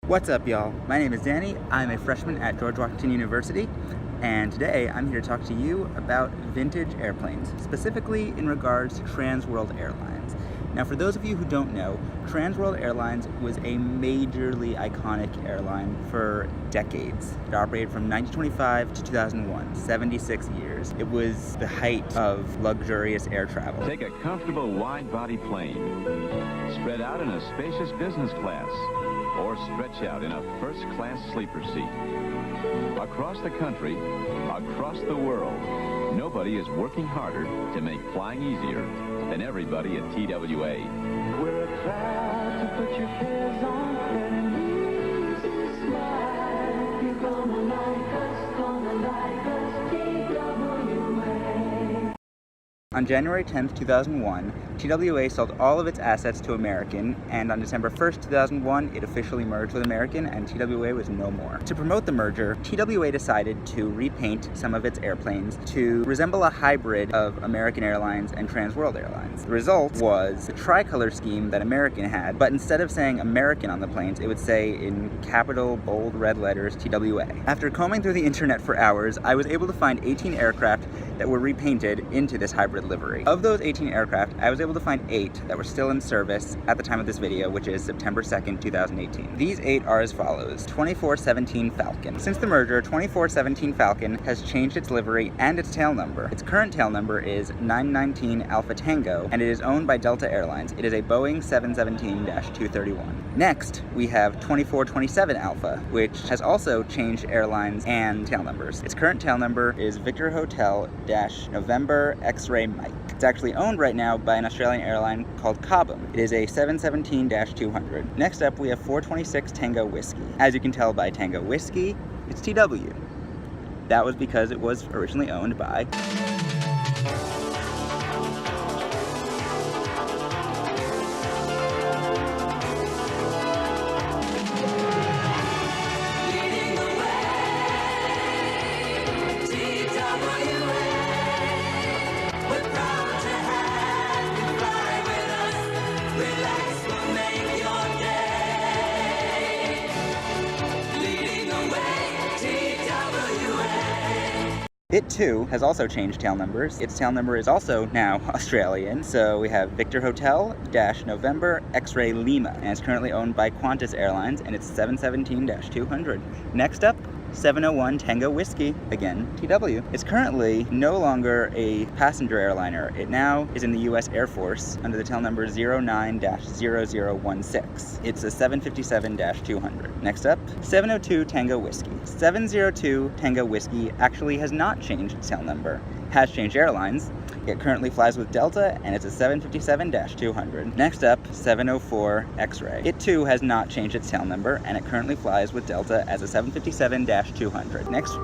What's up, y'all? My name is Danny. I'm a freshman at George Washington University, and today I'm here to talk to you about vintage airplanes, specifically in regards to Transworld Airlines. Now, for those of you who don't know, Transworld Airlines was a majorly iconic airline for decades. It operated from 1925 to 2001, 76 years. It was the height of luxurious air travel. Take a comfortable wide-body plane, spread out in a spacious business class, or stretch out in a first-class sleeper seat. Across the country, across the world, nobody is working harder to make flying easier than everybody at TWA. We're proud to put your cares on and easy smile. You're gonna like us, TWA. On January 10th, 2001, TWA sold all of its assets to American, and on December 1st, 2001, it officially merged with American, and TWA was no more. To promote the merger, TWA decided to repaint some of its airplanes to resemble a hybrid of American Airlines and Transworld Airlines. The result was the tricolor scheme that American had, but instead of saying American on the planes, it would say in capital, bold red letters, TWA. After combing through the internet for hours, I was able to find 18 aircraft that were repainted into this hybrid livery. Of those 18 aircraft, I was able to find 8 that were still in service at the time of this video, which is September 2nd, 2018. These 8 are as follows. 2417 Falcon. Since the merger, 2417 Falcon has changed its livery and its tail number. Its current tail number is 919 Alpha Tango, and it is owned by Delta Airlines. It is a Boeing 717-231. Next, we have 2427 Alpha, which has also changed airlines and tail numbers. Its current tail number is Victor Hotel November X-Ray Mike. It's actually owned right now by an Australian airline called Cobham. It is a 717-200. Next up, we have 426 Tango Whiskey. As you can tell by Tango Whiskey, it's TW. That was because it was originally owned by It too has also changed tail numbers. Its tail number is also now Australian. So we have Victor Hotel November X-Ray Lima, and it's currently owned by Qantas Airlines, and it's 717-200. Next up, 701 Tango Whiskey, again, TW. It's currently no longer a passenger airliner. It now is in the US Air Force under the tail number 09-0016. It's a 757-200. Next up, 702 Tango Whiskey. 702 Tango Whiskey actually has not changed its tail number. Has changed airlines. It currently flies with Delta, and it's a 757-200. Next up, 704 X-Ray. It too has not changed its tail number, and it currently flies with Delta as a 757-200. Next.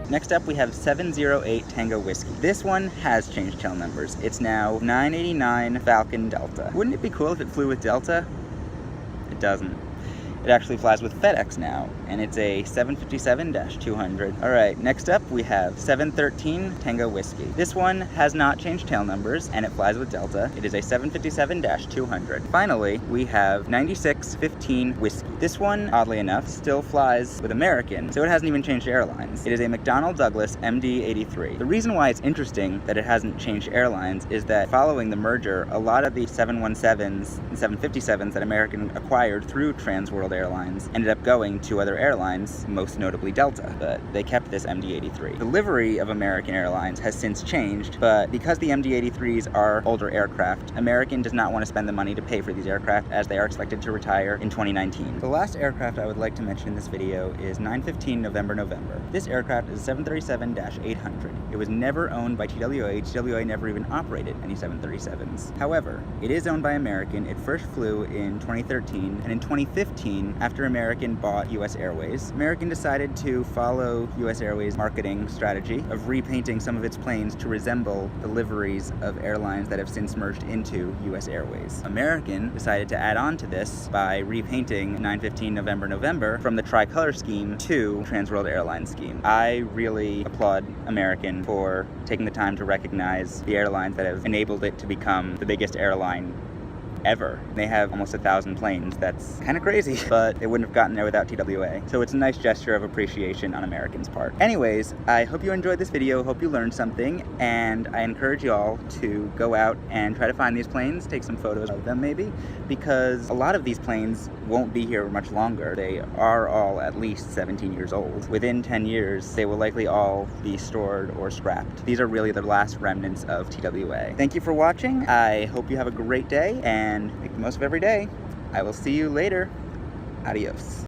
Next up, we have 708 Tango Whiskey. This one has changed tail numbers. It's now 989 Falcon Delta. Wouldn't it be cool if it flew with Delta? It doesn't. It actually flies with FedEx now, and it's a 757-200. All right, next up we have 713 Tango Whiskey. This one has not changed tail numbers, and it flies with Delta. It is a 757-200. Finally, we have 9615 Whiskey. This one, oddly enough, still flies with American, so it hasn't even changed airlines. It is a McDonnell Douglas MD-83. The reason why it's interesting that it hasn't changed airlines is that following the merger, a lot of the 717s and 757s that American acquired through Transworld Airlines ended up going to other airlines, most notably Delta, but they kept this MD-83. The livery of American Airlines has since changed, but because the MD-83s are older aircraft, American does not want to spend the money to pay for these aircraft as they are expected to retire in 2019. The last aircraft I would like to mention in this video is 915 November. This aircraft is a 737-800. It was never owned by TWA. TWA never even operated any 737s. However, it is owned by American. It first flew in 2013, and in 2015, 2015, after American bought US Airways, American decided to follow US Airways' marketing strategy of repainting some of its planes to resemble the liveries of airlines that have since merged into US Airways. American decided to add on to this by repainting 915 November from the tricolor scheme to Transworld Airlines scheme. I really applaud American for taking the time to recognize the airlines that have enabled it to become the biggest airline ever. They have almost 1,000 planes. That's kind of crazy, but they wouldn't have gotten there without TWA. So it's a nice gesture of appreciation on American's part. Anyways, I hope you enjoyed this video, hope you learned something, and I encourage you all to go out and try to find these planes, take some photos of them maybe, because a lot of these planes won't be here much longer. They are all at least 17 years old. Within 10 years, they will likely all be stored or scrapped. These are really the last remnants of TWA. Thank you for watching. I hope you have a great day and make the most of every day. I will see you later. Adios.